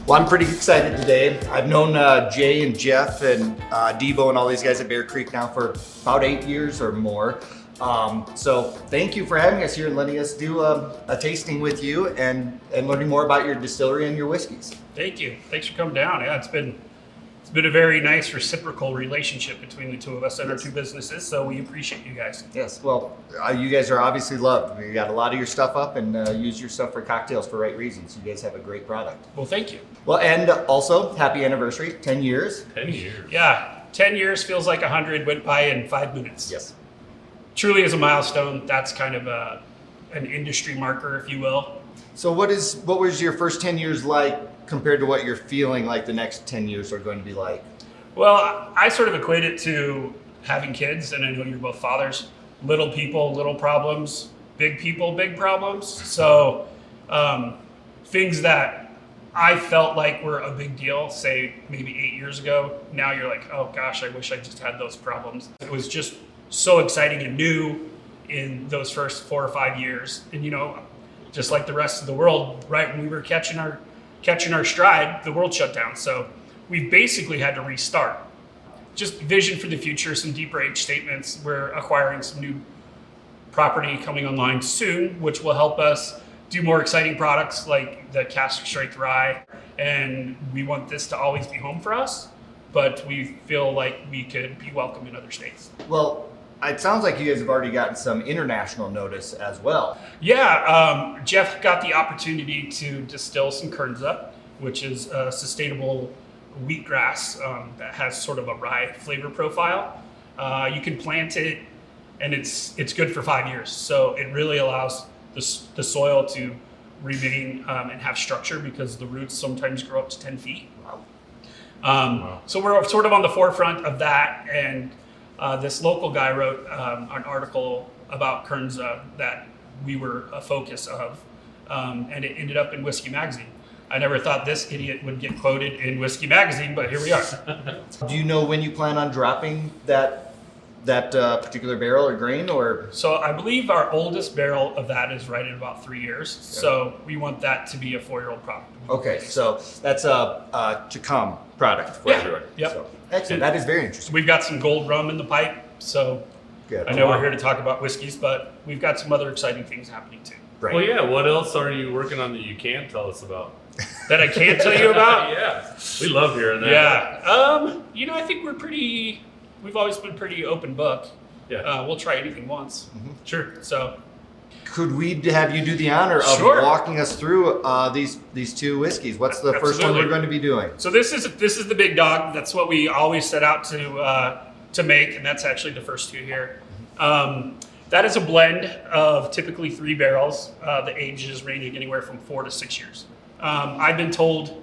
Well, I'm pretty excited today. I've known Jay and Jeff and Devo and all these guys at Bear Creek now for about 8 years or more. So thank you for having us here and letting us do a tasting with you and learning more about your distillery and your whiskeys. Thank you. Thanks for coming down. Yeah, it's been a very nice reciprocal relationship between the two of us and our two businesses, so we appreciate you guys. Yes, well, you guys are obviously loved. You got a lot of your stuff up and use your stuff for cocktails for right reasons. You guys have a great product. Well, thank you. Well, and also, happy anniversary, 10 years. 10 years. Yeah, 10 years feels like 100 went by in 5 minutes. Yes. Truly is a milestone. That's kind of an industry marker, if you will. So what was your first 10 years like compared to what you're feeling like the next 10 years are going to be like? Well, I sort of equate it to having kids, and I know you're both fathers. Little people, little problems. Big people, big problems. So things that I felt like were a big deal, say maybe 8 years ago, now you're like, oh gosh, I wish I just had those problems. It was just so exciting and new in those first 4 or 5 years. And just like the rest of the world, right when we were catching our stride, the world shut down. So we basically had to restart. Just vision for the future, some deeper age statements. We're acquiring some new property coming online soon, which will help us do more exciting products like the Cask Strength Rye. And we want this to always be home for us, but we feel like we could be welcome in other states. Well, it sounds like you guys have already gotten some international notice as well. Yeah, Jeff got the opportunity to distill some Kernza, which is a sustainable wheatgrass that has sort of a rye flavor profile. You can plant it, and it's good for 5 years. So it really allows the soil to remain and have structure because the roots sometimes grow up to 10 feet. Wow. So we're sort of on the forefront of that, and this local guy wrote an article about Kernza that we were a focus of, and it ended up in Whiskey Magazine. I never thought this idiot would get quoted in Whiskey Magazine, but here we are. Do you know when you plan on dropping that particular barrel or grain, or? So I believe our oldest barrel of that is right at about 3 years. Okay. So we want that to be a 4-year-old product. Okay, so that's a to come product for everyone. Yep. So, excellent. That is very interesting. We've got some gold rum in the pipe, so good. I know we're here to talk about whiskeys, but we've got some other exciting things happening too. Right. Well, yeah. What else are you working on that you can't tell us about? That I can't tell you about? Yeah, we love hearing that. Yeah. I think we've always been pretty open book. Yeah. We'll try anything once. Mm-hmm. Sure. So. Could we have you do the honor of walking us through these two whiskeys? What's the first one we're going to be doing? So this is the big dog. That's what we always set out to make, and that's actually the first two here. That is a blend of typically 3 barrels. The age is ranging anywhere from 4 to 6 years. I've been told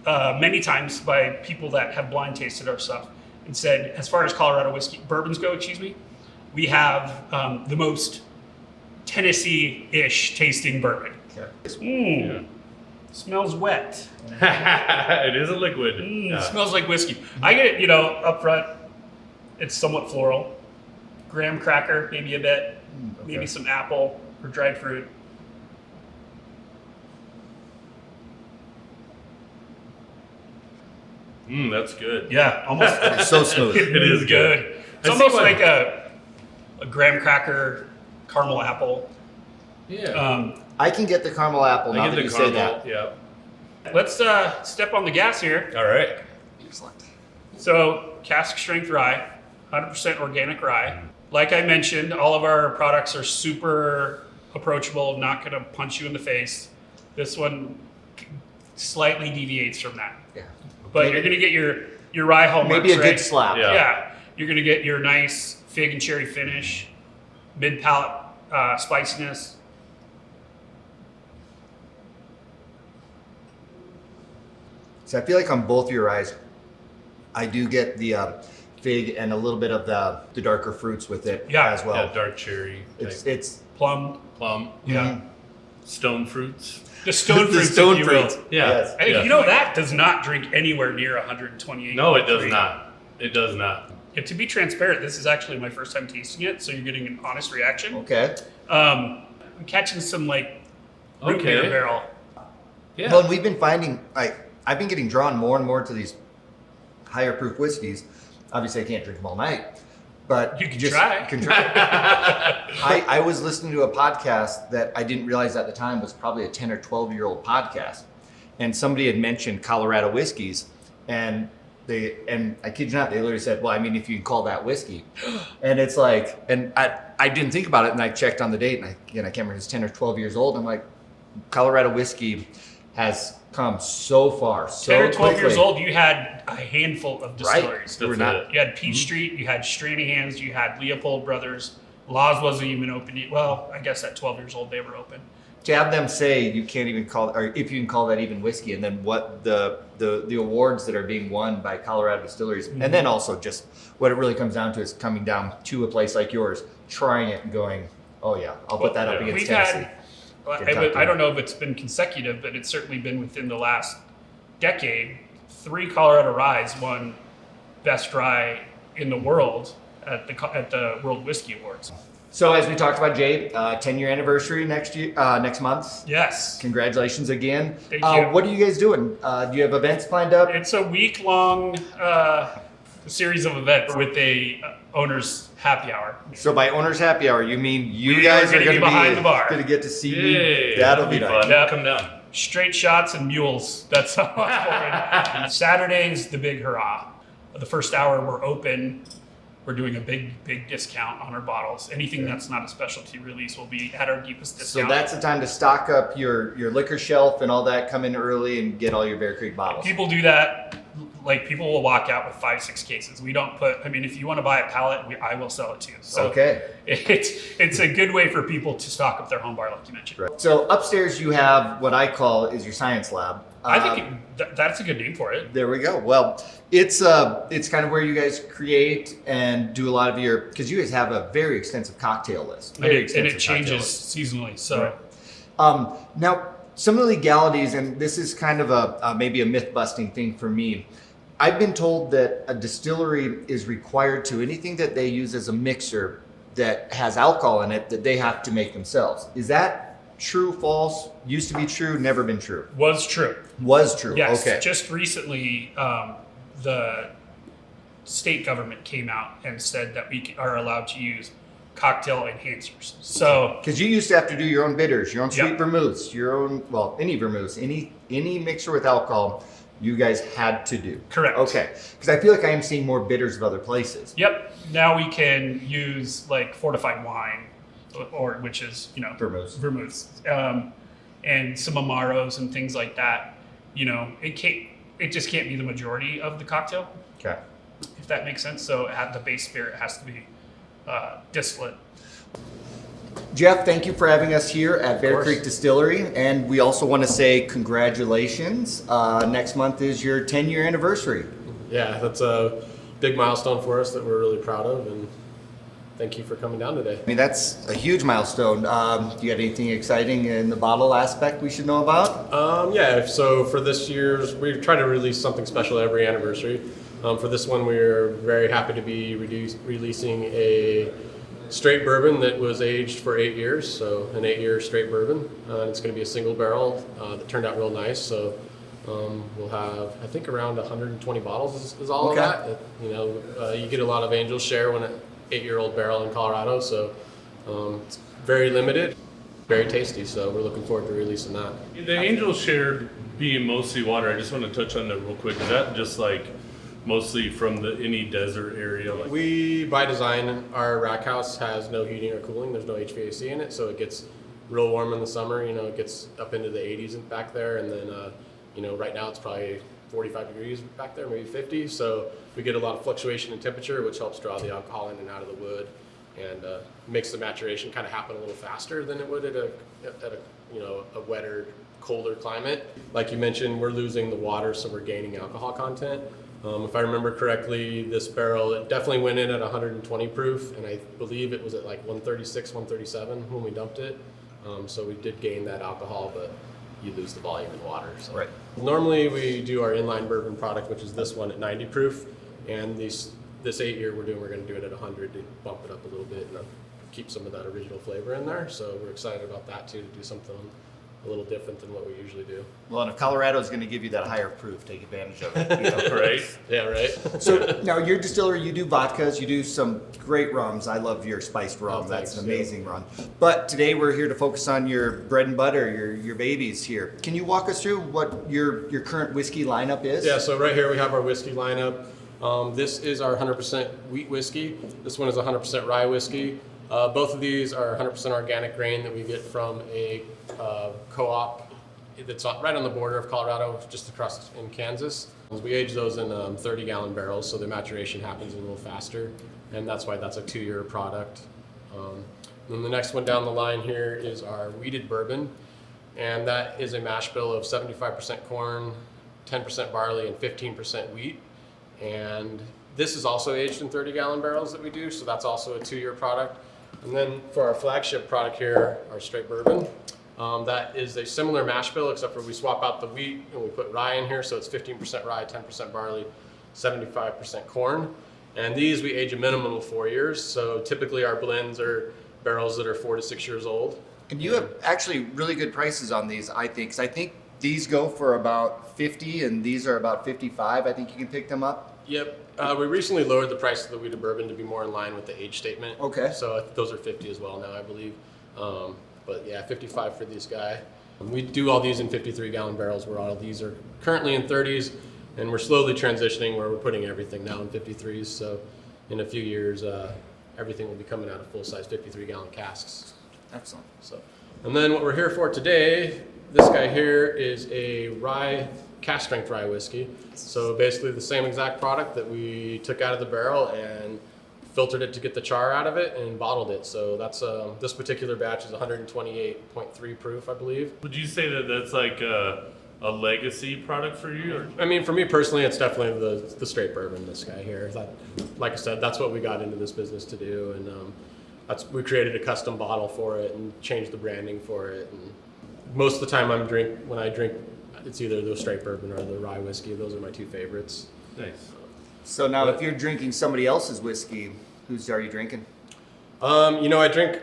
many times by people that have blind tasted our stuff and said, as far as Colorado bourbons go, we have the most Tennessee-ish tasting bourbon. Okay. Smells wet. It is a liquid. Smells like whiskey. I get it, up front, it's somewhat floral. Graham cracker, maybe a bit. Okay. Maybe some apple or dried fruit. That's good. Yeah, almost. It's so smooth. It is good. It's almost like a graham cracker, caramel apple. Yeah. I can get the caramel apple now that you say that. Yeah. Let's step on the gas here. All right. Excellent. So, Cask Strength Rye, 100% organic rye. Like I mentioned, all of our products are super approachable, not going to punch you in the face. This one slightly deviates from that. Yeah. But you're going to get your rye hallmarks, maybe a good slap. Yeah. You're going to get your nice fig and cherry finish, mid-palate spiciness. So I feel like on both your ryes, I do get the fig and a little bit of the darker fruits with it as well. Yeah, dark cherry. It's plum. Yeah. Stone fruits. The stone fruits, stone fruits. Yeah. Yes. And that does not drink anywhere near 128. No, it does not. It does not. And to be transparent, this is actually my first time tasting it, so you're getting an honest reaction. Okay. I'm catching some root beer barrel. Yeah. Well, we've been finding I've been getting drawn more and more to these higher proof whiskeys. Obviously, I can't drink them all night, but You can try. Can try. I was listening to a podcast that I didn't realize at the time was probably a 10 or 12-year-old podcast, and somebody had mentioned Colorado whiskeys, and I kid you not, they literally said, well, I mean, if you can call that whiskey. And it's like, and I didn't think about it, and I checked on the date, and I can't remember, it's 10 or 12 years old. I'm like, Colorado whiskey has come so far, so 10 or 12 quickly. years old, you had a handful of distilleries. They were That's not. it. You had Peachtree, you had Stranahan's, you had Leopold Brothers. Laws wasn't even open yet. Well, I guess at 12 years old they were open. To have them say you can't even call, or if you can call that even whiskey, and then what the awards that are being won by Colorado distilleries, and then also just what it really comes down to is coming down to a place like yours, trying it and going, oh yeah, I'll put that up yeah. against We've Tennessee. I don't know if it's been consecutive, but it's certainly been within the last decade. 3 Colorado Ryes won Best Rye in the world at the World Whiskey Awards. So as we talked about, Jay, 10-year anniversary next month. Yes. Congratulations again. Thank you. What are you guys doing? Do you have events planned up? It's a week-long series of events with a owner's happy hour. So by owner's happy hour, you mean you We guys are are gonna going be to behind the bar. Going to get to see me. Yay, That'll be nice. fun. Yeah. Come down. Straight shots and mules. That's how I'm pouring. Saturday's the big hurrah. The first hour we're open. We're doing a big discount on our bottles. Anything that's not a specialty release will be at our deepest So discount. that's the time to stock up your liquor shelf and all that. Come in early and get all your Bear Creek bottles. People do that. Like, people will walk out with 5-6 cases. We don't put. I mean, if you want to buy a pallet, I will sell it to you. So Okay. it's a good way for people to stock up their home bar, like you mentioned. Right. So upstairs you have what I call is your science lab. I think that's a good name for it. There we go. Well, it's kind of where you guys create and do a lot of your, because you guys have a very extensive cocktail list. And it changes seasonally. So Now, some of the legalities, and this is kind of a maybe a myth busting thing for me. I've been told that a distillery is required to anything that they use as a mixer that has alcohol in it that they have to make themselves. Is that true, false? Used to be true, never been true. was true. Was true. Yes. Okay. Just recently, the state government came out and said that we are allowed to use cocktail enhancers. So Because you used to have to do your own bitters, your own sweet Yep. vermouths, your own, well, any vermouths, any mixer with alcohol, you guys had to do. Correct. Okay. Because I feel like I am seeing more bitters of other places. Yep. Now we can use like fortified wine, or which is vermouths, and some amaros and things like that. It just can't be the majority of the cocktail, Okay. if that makes sense. So the base spirit has to be distillate. Jeff, thank you for having us here at Bear course. Creek Distillery. And we also want to say congratulations. Next month is your 10-year anniversary. Yeah, that's a big milestone for us that we're really proud of, and thank you for coming down today. I mean, that's a huge milestone. Do you got anything exciting in the bottle aspect we should know about? Yeah, so for this year's, we try to release something special every anniversary. For this one, we're very happy to be releasing a straight bourbon that was aged for 8 years, so an 8-year straight bourbon. It's going to be a single barrel that turned out real nice. So we'll have, I think, around 120 bottles is all Okay. of that. You get a lot of angel share when an 8-year-old barrel in Colorado, so it's very limited, very tasty. So we're looking forward to releasing that. The angel share being mostly water, I just want to touch on that real quick. Is that just like mostly from any desert area? Like, We, by design, our rack house has no heating or cooling. There's no HVAC in it, so it gets real warm in the summer. It gets up into the 80s back there, and then right now it's probably 45 degrees back there, maybe 50. So we get a lot of fluctuation in temperature, which helps draw the alcohol in and out of the wood, and makes the maturation kind of happen a little faster than it would at a wetter, colder climate. Like you mentioned, we're losing the water, so we're gaining alcohol content. If I remember correctly, this barrel, it definitely went in at 120 proof, and I believe it was at like 136, 137 when we dumped it. So we did gain that alcohol, but you lose the volume in water. So. Right. Normally we do our inline bourbon product, which is this one at 90 proof, and this 8-year we're going to do it at 100 to bump it up a little bit and keep some of that original flavor in there. So we're excited about that too, to do something a little different than what we usually do. Well, and if Colorado is going to give you that higher proof, take advantage of it. You know? Right? Yeah, right. So now your distillery, you do vodkas, you do some great rums. I love your spiced rum. Oh, That's thanks. an amazing rum. But today we're here to focus on your bread and butter, your babies here. Can you walk us through what your current whiskey lineup is? Yeah, so right here we have our whiskey lineup. This is our 100% wheat whiskey. This one is 100% rye whiskey. Both of these are 100% organic grain that we get from a co-op that's right on the border of Colorado, just across in Kansas. We age those in 30-gallon barrels, so the maturation happens a little faster, and that's why that's a 2-year product. Then the next one down the line here is our wheated bourbon, and that is a mash bill of 75% corn, 10% barley, and 15% wheat. And this is also aged in 30-gallon barrels that we do, so that's also a 2-year product. And then for our flagship product here, our straight bourbon, that is a similar mash bill, except for we swap out the wheat and we put rye in here, so it's 15% rye, 10% barley, 75% corn. And these we age a minimum of 4 years, so typically our blends are barrels that are 4 to 6 years old. And you have actually really good prices on these, I think. 'Cause I think these go for about 50 and these are about 55. I think you can pick them up. Yep. We recently lowered the price of the wheated bourbon to be more in line with the age statement. Okay. So those are 50 as well now, I believe. But yeah, 55 for this guy. We do all these in 53-gallon barrels, where all these are currently in 30s, and we're slowly transitioning where we're putting everything now in 53s. So in a few years, everything will be coming out of full-size 53-gallon casks. Excellent. So, and then what we're here for today, this guy here is a rye, Cask Strength Rye whiskey. So basically the same exact product that we took out of the barrel and filtered it to get the char out of it and bottled it. So that's this particular batch is 128.3 proof, I believe. Would you say that that's like a legacy product for you? Or? I mean, for me personally, it's definitely the straight bourbon. This guy here, like I said, that's what we got into this business to do, and we created a custom bottle for it and changed the branding for it. And most of the time, when I drink, it's either the straight bourbon or the rye whiskey. Those are my two favorites. Nice. So now if you're drinking somebody else's whiskey, whose are you drinking? I drink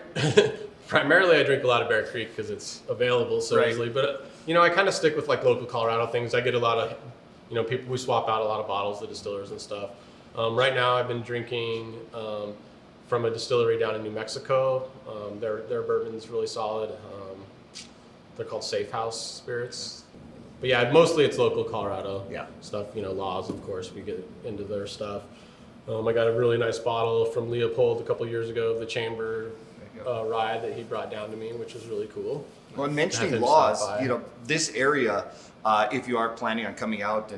primarily. I drink a lot of Bear Creek because it's available so Right. easily. But I kind of stick with like local Colorado things. I get a lot of, people. We swap out a lot of bottles, the distillers and stuff. Right now, I've been drinking from a distillery down in New Mexico. Their bourbon's really solid. They're called Safe House Spirits. But yeah, mostly it's local Colorado stuff. Laws, of course, we get into their stuff. I got a really nice bottle from Leopold a couple years ago of the Chamber rye that he brought down to me, which was really cool. Well, mentioning Have to laws, stop by. This area, if you are planning on coming out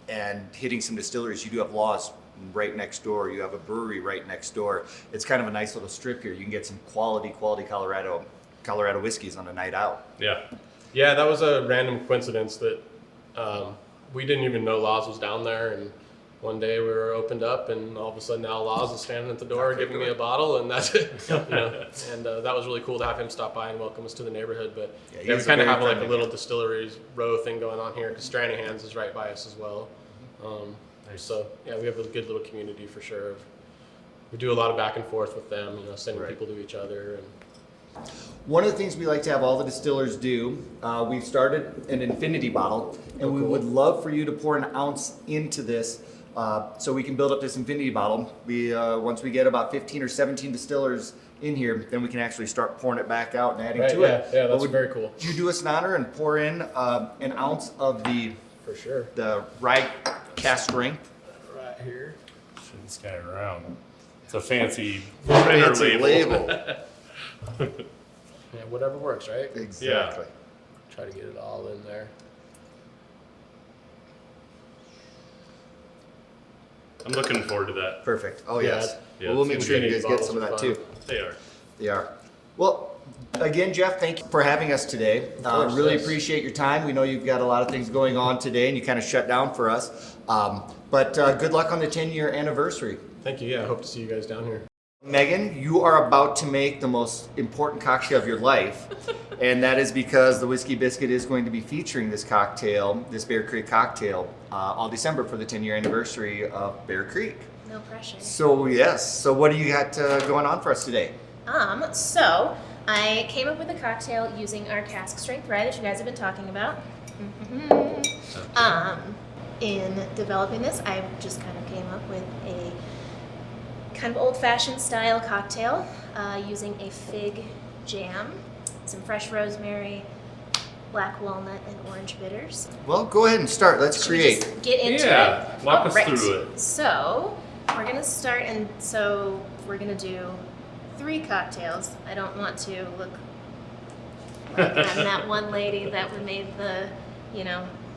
and hitting some distilleries, you do have laws right next door. You have a brewery right next door. It's kind of a nice little strip here. You can get some quality Colorado whiskeys on a night out. Yeah. Yeah, that was a random coincidence that we didn't even know Laws was down there, and one day we were opened up, and all of a sudden now Laws is standing at the door giving me a bottle, and that's it. And that was really cool to have him stop by and welcome us to the neighborhood. But he we is a kind of very have like a friendly little guy. distilleries row thing going on here because Stranahan's is right by us as well. So yeah, we have a good little community for sure. We do a lot of back and forth with them, sending Right. people to each other. And One of the things we like to have all the distillers do, we've started an infinity bottle, and we cool. would love for you to pour an ounce into this so we can build up this infinity bottle. We once we get about 15 or 17 distillers in here, then we can actually start pouring it back out and adding Right, to it. yeah, But that's would very cool. you do us an honor and pour in an ounce of the for sure. rye Cask Strength? Right here. Turn this guy around. It's a fancy printer Fancy label. Yeah, whatever works, right? Exactly. Try to get it all in there. I'm looking forward to that. Perfect. Oh Yeah, yes. yeah, Well, we'll it's make sure you infinity guys get bottles some of are that fun. too. They are. They are. Well, again, Jeff, thank you for having us today. course, Really yes. appreciate your time. We know you've got a lot of things going on today, and you kind of shut down for us. But good luck on the 10-year anniversary. Thank you. Yeah, I hope to see you guys down here. Megan, you are about to make the most important cocktail of your life, and that is because the Whiskey Biscuit is going to be featuring this cocktail, this Bear Creek cocktail, all December for the 10-year anniversary of Bear Creek. No pressure. So yes, so what do you got going on for us today? I came up with a cocktail using our Cask Strength Rye that you guys have been talking about. In developing this, I just kind of came up with a kind of old-fashioned style cocktail using a fig jam, some fresh rosemary, black walnut, and orange bitters. Well, go ahead and start. Let's Should we create. just get into Yeah, it? walk us Right. through it. So we're gonna start, and so we're gonna do 3 cocktails. I don't want to look like I'm that one lady that made the,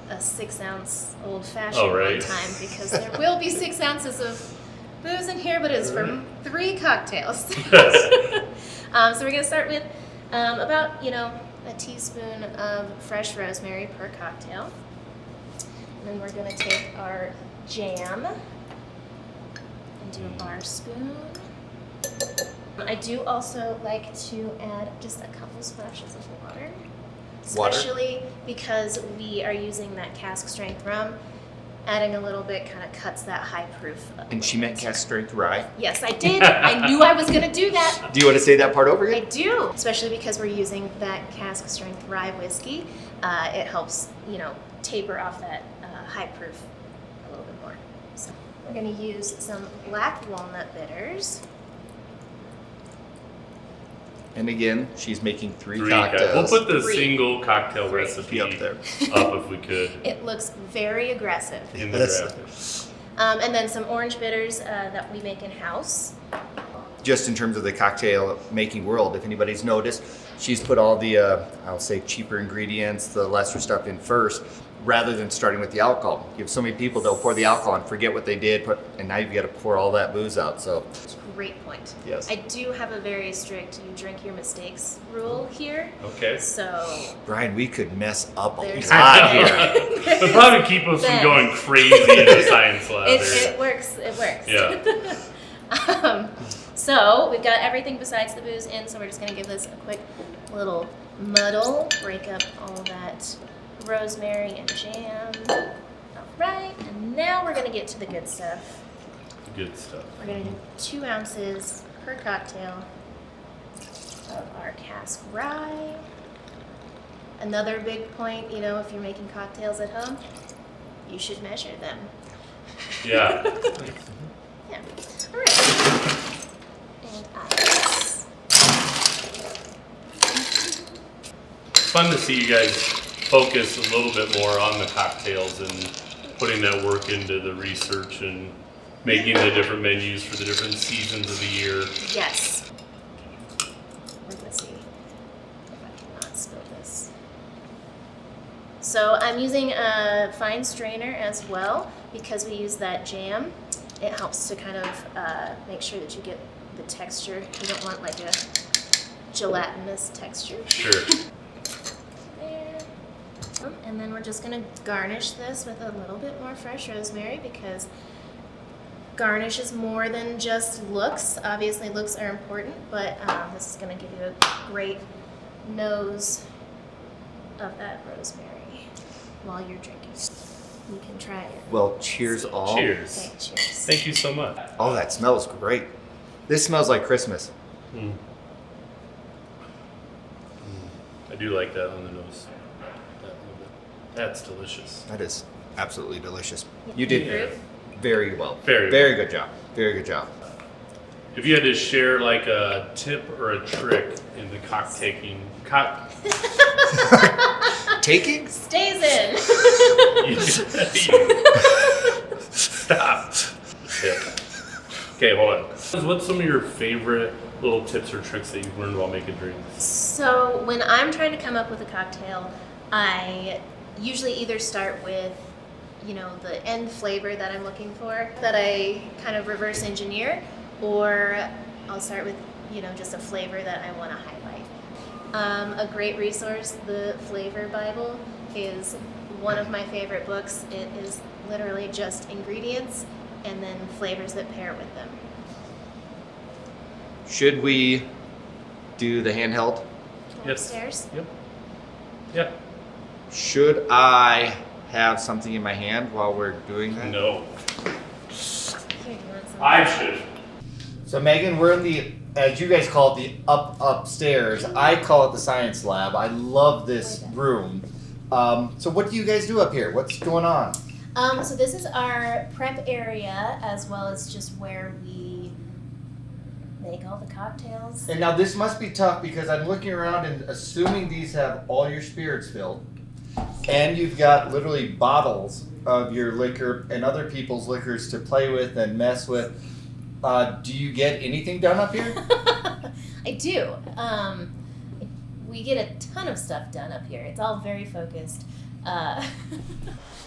a 6-ounce old fashioned Oh, right. one time, because there will be 6 ounces of booze in here, but it is for 3 cocktails. So we're gonna start with about a teaspoon of fresh rosemary per cocktail, and then we're gonna take our jam and do a bar spoon. I do also like to add just a couple splashes of water. Especially because we are using that cask strength rum. Adding a little bit kind of cuts that high proof up. And she meant Cask Strength Rye. Yes, I did. I knew I was going to do that. Do you want to say that part over I again? do. Especially because we're using that cask strength rye whiskey. It helps, taper off that high proof a little bit more. So we're going to use some black walnut bitters. And again, she's making 3 We'll cocktails. put the 3. single cocktail 3. recipe Up there. up if we could It looks very aggressive. in the Yes. graphics. And then some orange bitters that we make in-house. Just in terms of the cocktail making world, if anybody's noticed, she's put all the, I'll say, cheaper ingredients, the lesser stuff in first, rather than starting with the alcohol. You have so many people, they'll pour the alcohol and forget what they did, and now you've got to pour all that booze out. So, Great point. yes. I do have a very strict you drink your mistakes rule here. Okay. So Brian, we could mess up a There's- lot here. It'll probably keep us from Ben. going crazy in the science lab. it works. It works. Yeah. So we've got everything besides the booze in, so we're just going to give this a quick little muddle, break up all that rosemary and jam. All right, and now we're going to get to the good stuff. Good stuff. We're going to do 2 ounces per cocktail of our cask rye. Another big point, if you're making cocktails at home, you should measure them. Yeah. Yeah. All right. And ice. It's fun to see you guys focus a little bit more on the cocktails and putting that work into the research and making the different menus for the different seasons of the year. Yes. We're gonna see if I cannot spill this. So I'm using a fine strainer as well because we use that jam. It helps to kind of make sure that you get the texture. You don't want like a gelatinous texture. Sure. There. And then we're just gonna garnish this with a little bit more fresh rosemary because garnish is more than just looks. Obviously looks are important, but this is gonna give you a great nose of that rosemary while you're drinking. You can try it. Well, cheers all. Cheers. Okay, cheers. Thank you so much. Oh, that smells great. This smells like Christmas. I do like that on the nose. That little bit. That's delicious. That is absolutely delicious. You did Proof? very well. Very Very good job. Very good job. If you had to share like a tip or a trick in the Taking? Stays in. Stop. Tip. Okay, hold on. What's some of your favorite little tips or tricks that you've learned while making drinks? So when I'm trying to come up with a cocktail, I usually either start with, the end flavor that I'm looking for, that I kind of reverse engineer, or I'll start with, just a flavor that I want to highlight. A great resource, the Flavor Bible, is one of my favorite books. It is literally just ingredients and then flavors that pair with them. Should we do the handheld? Yes. Upstairs. Yep. Yeah. Should I have something in my hand while we're doing that? No. Here, you want some? I should. So Megan, we're in the as you guys call it, the upstairs. I call it the science lab. I love this room. So what do you guys do up here? What's going on? So this is our prep area, as well as just where we make all the cocktails. And now this must be tough because I'm looking around and assuming these have all your spirits filled. And you've got literally bottles of your liquor and other people's liquors to play with and mess with. Do you get anything done up here? I do. We get a ton of stuff done up here. It's all very focused.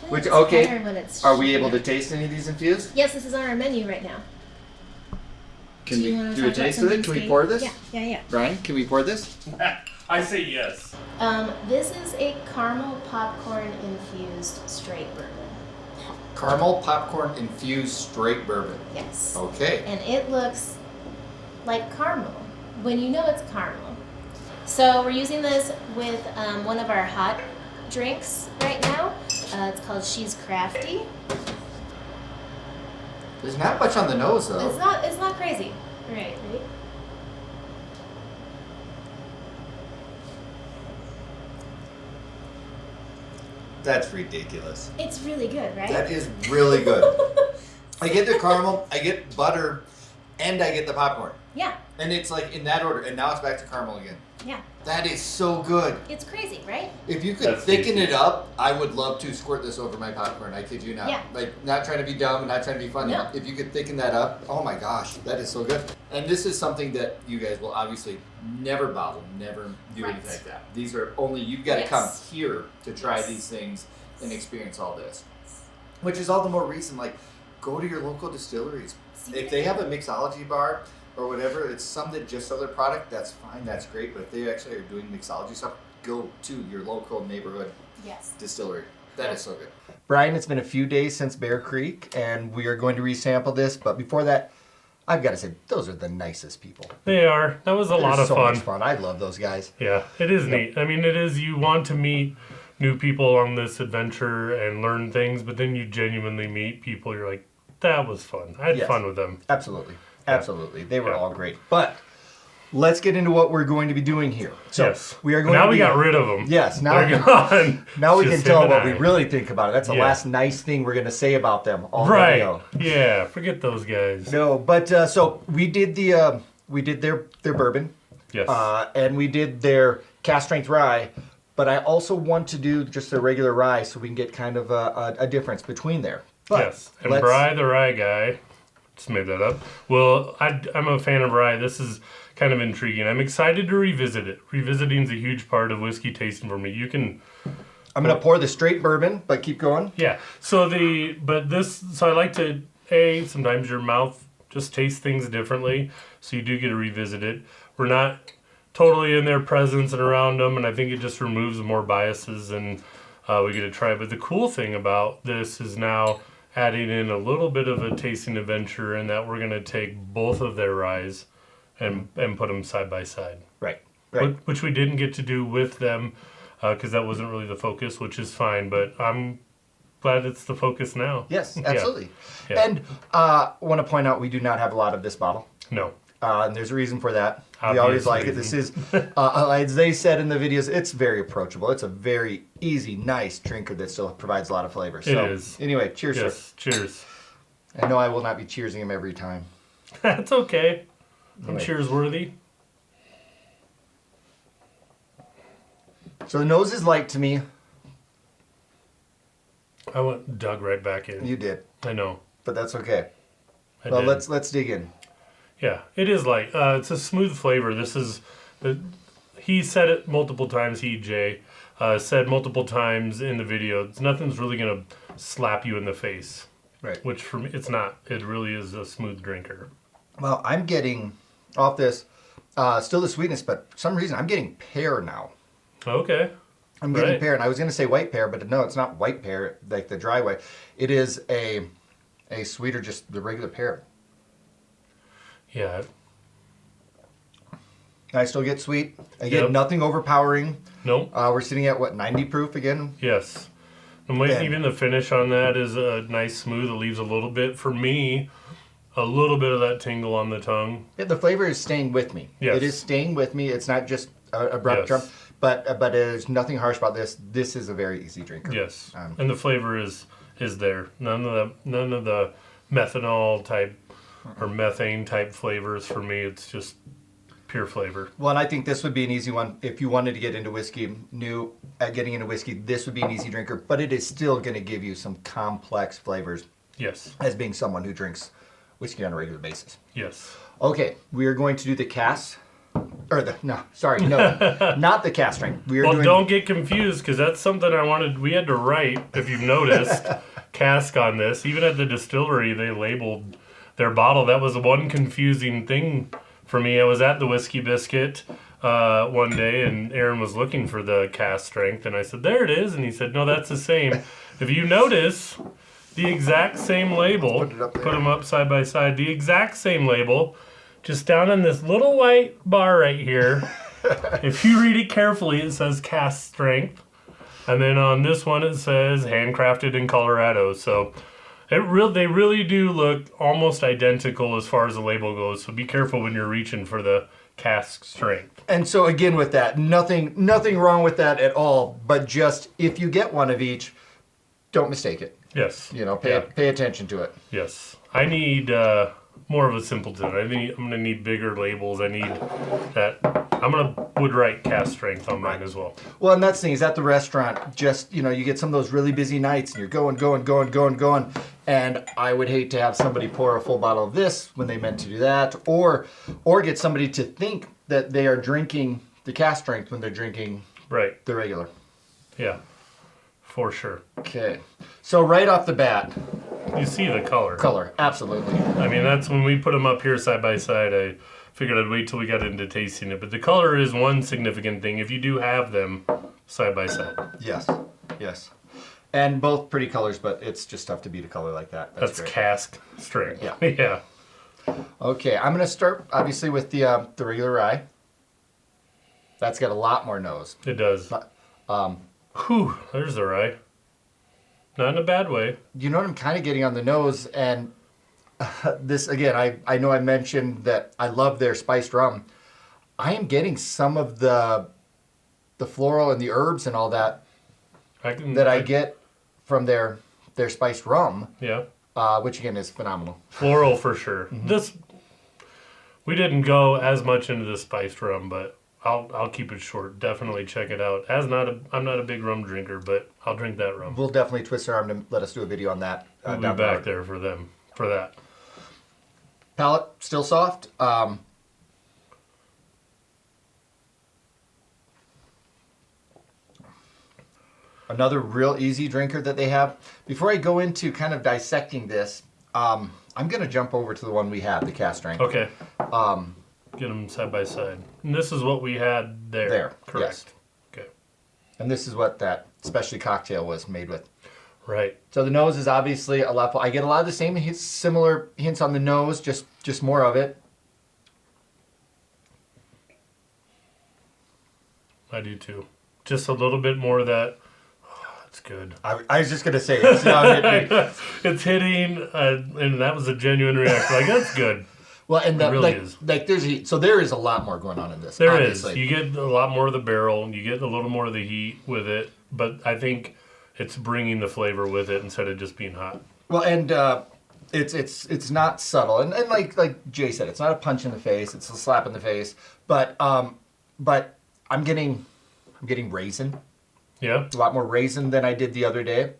Which, It's okay, better when it's are we able sugar. to taste any of these infused? Yes, this is on our menu right now. Can you we wanna do a talk about taste of it? something Can we sweet? pour this? Yeah. Brian, can we pour this? I say yes. This is a caramel popcorn infused straight bourbon. Caramel popcorn infused straight bourbon. Yes. Okay. And it looks like caramel when you know it's caramel. So we're using this with one of our hot drinks right now. It's called She's Crafty. There's not much on the nose though. It's not crazy. Right. That's ridiculous. It's really good, right? That is really good. I get the caramel, I get butter, and I get the popcorn. Yeah. And it's like in that order, and now it's back to caramel again. Yeah. That is so good. It's crazy, right? If you could That's thicken tasty. it up, I would love to squirt this over my popcorn. I kid you not. Yeah. Like, not trying to be dumb and not trying to be funny. No. If you could thicken that up, oh my gosh, that is so good. And this is something that you guys will obviously never bottle, never do Right. anything like that. These are only, you've got to Yes. come here to try Yes. these things and experience all this. Which is all the more reason, like, go to your local distilleries. See If what they I have a mixology bar or whatever, it's some that just sell their product, that's fine, that's great. But if they actually are doing mixology stuff, go to your local neighborhood Yes. distillery. That is so good. Brian, it's been a few days since Bear Creek, and we are going to resample this. But before that, I've got to say, those are the nicest people. They are. That was a lot They're of so fun. much fun. I love those guys. Yeah, it is neat. I mean, it is. You want to meet new people on this adventure and learn things, but then you genuinely meet people. You're like, that was fun. I had Yes. fun with them. Absolutely. Absolutely. They were Yeah. all great. But let's get into what we're going to be doing here. So Yes. we are going now to we be, got rid of them. Yes, now They're gone. now we can Just tell him what and we I. really think about it. That's the Yeah. last nice thing we're going to say about them all Right. video. Yeah. Forget those guys. No, but so we did their bourbon. Yes. And we did their Cask Strength Rye, but I also want to do just their regular rye so we can get kind of a difference between there. But yes. And let's- Bry, the rye guy, just made that up. Well, I'm a fan of rye. This is kind of intriguing. I'm excited to revisit it. Revisiting is a huge part of whiskey tasting for me. You can. I'm going to pour the straight bourbon, but keep going. Yeah. So I like to, sometimes your mouth just tastes things differently. So you do get to revisit it. We're not totally in their presence and around them. And I think it just removes more biases and we get to try it. But the cool thing about this is now adding in a little bit of a tasting adventure in that we're going to take both of their ryes and put them side by side. Right. Right. Which we didn't get to do with them because that wasn't really the focus, which is fine. But I'm glad it's the focus now. Yes, Yeah. absolutely. Yeah. And want to point out we do not have a lot of this bottle. No. And there's a reason for that. We Obvious always like it. reason. This is, as they said in the videos, it's very approachable. It's a very easy, nice drinker that still provides a lot of flavor. So, is. Anyway, cheers, sir. Yes. Cheers. I know I will not be cheersing him every time. That's okay. I'm Anyway. cheers worthy. So the nose is light to me. I went dug right back in. You did, I know. but that's okay. I Well, did. let's dig in. Yeah, it is light. It's a smooth flavor. This is, he said it multiple times. Jay, said multiple times in the video. Nothing's really gonna slap you in the face. Right. Which for me, it's not. It really is a smooth drinker. Well, I'm getting off this still the sweetness, but for some reason I'm getting pear now. Okay. I'm getting Right. pear, and I was going to say white pear, but no, it's not white pear like the dry way. It is a sweeter, just the regular pear. Yeah. I still get sweet. I get Yep. nothing overpowering. Nope. We're sitting at what, 90 proof again? Yes. And Yeah. even the finish on that is a nice smooth. It leaves a little bit for me. a little bit of that tingle on the tongue. Yeah, the flavor is staying with me. Yes. It is staying with me. It's not just abrupt Yes. jump, but there's nothing harsh about this. This is a very easy drinker. Yes, Um, and the flavor is there. None of the methanol type or methane type flavors for me. It's just pure flavor. Well, and I think this would be an easy one if you wanted to get into whiskey, getting into whiskey. This would be an easy drinker, but it is still going to give you some complex flavors Yes, as being someone who drinks whiskey on a regular basis. yes. Okay, we are going to do the cask, not the cask strength. We are Well, doing. don't get confused because that's something I wanted. We had to write, if you've noticed, cask on this. Even at the distillery, they labeled their bottle. That was one confusing thing for me. I was at the Whiskey Biscuit one day, and Aaron was looking for the cask strength, and I said, "There it is," and he said, "No, that's the same." If you notice, the exact same label. Put it up there. Put them up side by side. The exact same label, just down in this little white bar right here. If you read it carefully, it says cask strength. And then on this one, it says handcrafted in Colorado. So they really do look almost identical as far as the label goes. So be careful when you're reaching for the cask strength. And so again, with that, nothing wrong with that at all. But just if you get one of each, don't mistake it. Yes. Pay attention to it. Yes. I need more of a simpleton. I'm gonna need bigger labels. I need that. Would write cask strength on mine as well. Well, and that's the thing is at the restaurant, just, you get some of those really busy nights and you're going. And I would hate to have somebody pour a full bottle of this when they meant to do that, or get somebody to think that they are drinking the cask strength when they're drinking Right. the regular. Yeah. For sure. Okay. So right off the bat, You see the color. color, absolutely. I mean, that's when we put them up here side by side. I figured I'd wait till we got into tasting it. But the color is one significant thing if you do have them side by side. Yes. And both pretty colors, but it's just tough to beat a color like that. That's great. cask strength. Yeah. Yeah. Okay, I'm going to start, obviously, with the regular rye. That's got a lot more nose. It does. Whew, there's the rye. Not in a bad way. You know what I'm kind of getting on the nose, and this, again, I know I mentioned that I love their spiced rum. I am getting some of the floral and the herbs and all that I get from their spiced rum, Yeah. which again is phenomenal. Floral for sure. Mm-hmm. We didn't go as much into the spiced rum, but I'll keep it short. Definitely check it out. I'm not a big rum drinker, but I'll drink that rum. We'll definitely twist our arm to let us do a video on that. We'll be down the back road. there for that. Palate still soft. Another real easy drinker that they have. Before I go into kind of dissecting this, I'm going to jump over to the one we have, the cask strength. Okay. Get them side by side. And this is what we had there. There, Correct. yes. Okay. And this is what that specialty cocktail was made with. Right. So the nose is obviously a lot. I get a lot of the same similar hints on the nose, just more of it. I do too. Just a little bit more of that. Oh, that's good. I was just going to say, it's now hit me. It's hitting, and that was a genuine reaction. Like, that's good. Well, and It really like is. there is a lot more going on in this. There obviously. is. You get a lot more of the barrel. You get a little more of the heat with it. But I think it's bringing the flavor with it instead of just being hot. Well, and it's not subtle, and like Jay said, it's not a punch in the face. It's a slap in the face. But I'm getting raisin. Yeah. A lot more raisin than I did the other day.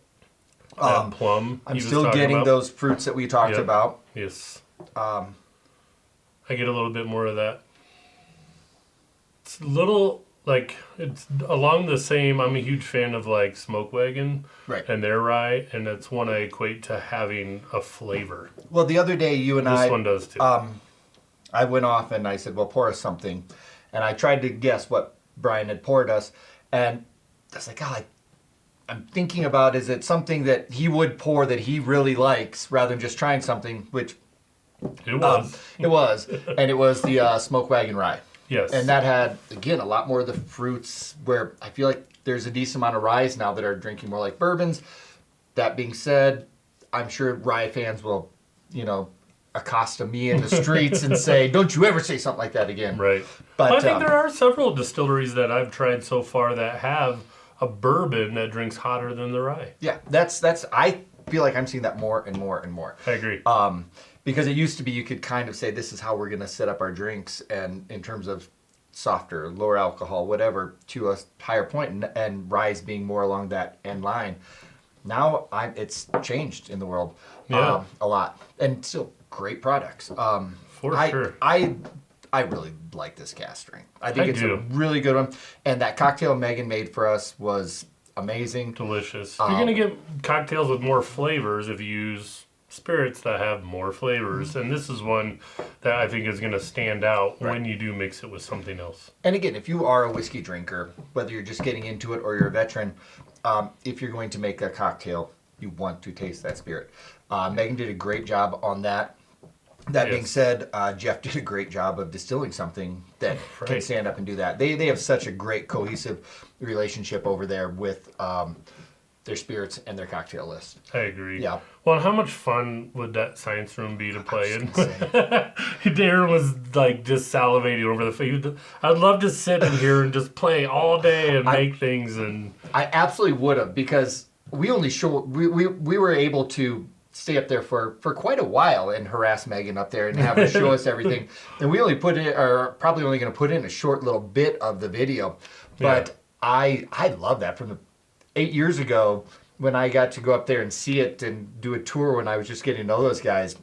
That plum. I'm he was still talking getting about. those fruits that we talked Yep. about. Yes. I get a little bit more of that. It's a little like it's along the same. I'm a huge fan of like Smoke Wagon Right. and their rye, and that's one I equate to having a flavor. Well, the other day you and This I one does too. I went off and I said, well, pour us something. And I tried to guess what Brian had poured us. And I was like, God, I'm thinking about, is it something that he would pour that he really likes rather than just trying something, which it was. it was. And it was the Smoke Wagon Rye. Yes. And that had, again, a lot more of the fruits where I feel like there's a decent amount of ryes now that are drinking more like bourbons. That being said, I'm sure rye fans will, accost me in the streets and say, "Don't you ever say something like that again." Right. But I think there are several distilleries that I've tried so far that have a bourbon that drinks hotter than the rye. Yeah, that's. I feel like I'm seeing that more and more and more. I agree. Because it used to be you could kind of say this is how we're going to set up our drinks, and in terms of softer, lower alcohol, whatever, to a higher point, and rye's being more along that end line. Now it's changed in the world a lot, and still great products. For sure. I really like this Cask Strength. I think it's do. a really good one, and that cocktail Megan made for us was amazing. Delicious. You're going to get cocktails with more flavors if you use spirits that have more flavors, and this is one that I think is going to stand out when you do mix it with something else. And again, if you are a whiskey drinker, whether you're just getting into it or you're a veteran, if you're going to make a cocktail, you want to taste that spirit. Megan did a great job on that. That being said, Jeff did a great job of distilling something that can stand up and do that. They have such a great cohesive relationship over there with their spirits and their cocktail list. I agree. Yeah. Well, how much fun would that science room be to play in? Darren was like just salivating over the food. I'd love to sit in here and just play all day and make things. And I absolutely would have, because we only we were able to stay up there for quite a while and harass Megan up there and have her show us everything. And we only probably only going to put in a short little bit of the video. But I love that. From the 8 years ago when I got to go up there and see it and do a tour when I was just getting to know those guys,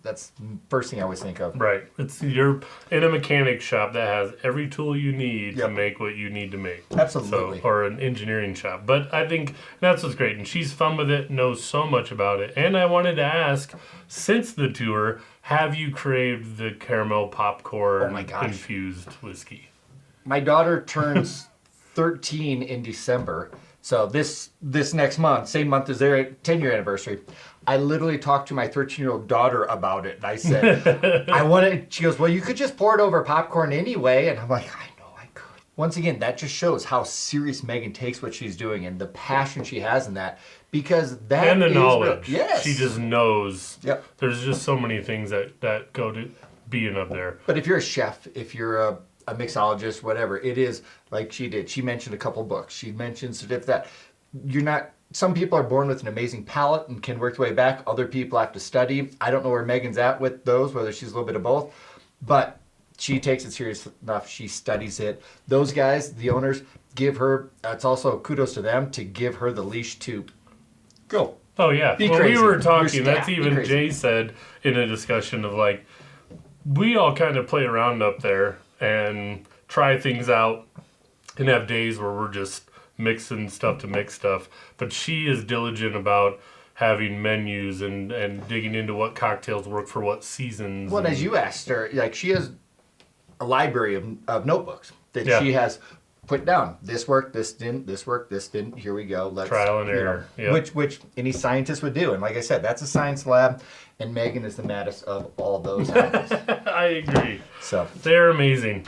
that's the first thing I always think of. Right. You're in a mechanic shop that has every tool you need to make what you need to make. Absolutely. Or an engineering shop. But I think that's what's great. And she's fun with it, knows so much about it. And I wanted to ask, since the tour, have you craved the caramel popcorn infused whiskey? My daughter turns 13 in December. So this next month, same month as their 10-year anniversary, I literally talked to my 13-year-old daughter about it. And I said, I want it. She goes, well, you could just pour it over popcorn anyway. And I'm like, I know I could. Once again, that just shows how serious Megan takes what she's doing and the passion she has in that. Because that and the is knowledge. Yes. She just knows. Yep. There's just so many things that go to being up there. But if you're a chef, if you're a mixologist, whatever, it is like she did. She mentioned a couple books. She mentioned that you're not. Some people are born with an amazing palate and can work their way back. Other people have to study. I don't know where Megan's at with those, whether she's a little bit of both, but she takes it serious enough. She studies it. Those guys, the owners, give her. It's also kudos to them to give her the leash to go. Oh yeah. Be well, crazy. We were talking. Your That's staff, be even crazy. Jay said in a discussion of like, we all kind of play around up there and try things out and have days where we're just mixing stuff to mix stuff. But she is diligent about having menus and digging into what cocktails work for what seasons. Well, as you asked her, like she has a library of notebooks that she has put down. This worked, this didn't, this worked, this didn't. Here we go. Let's trial and error. Which any scientist would do. And like I said, that's a science lab, and Megan is the maddest of all those habits. I agree. So they're amazing.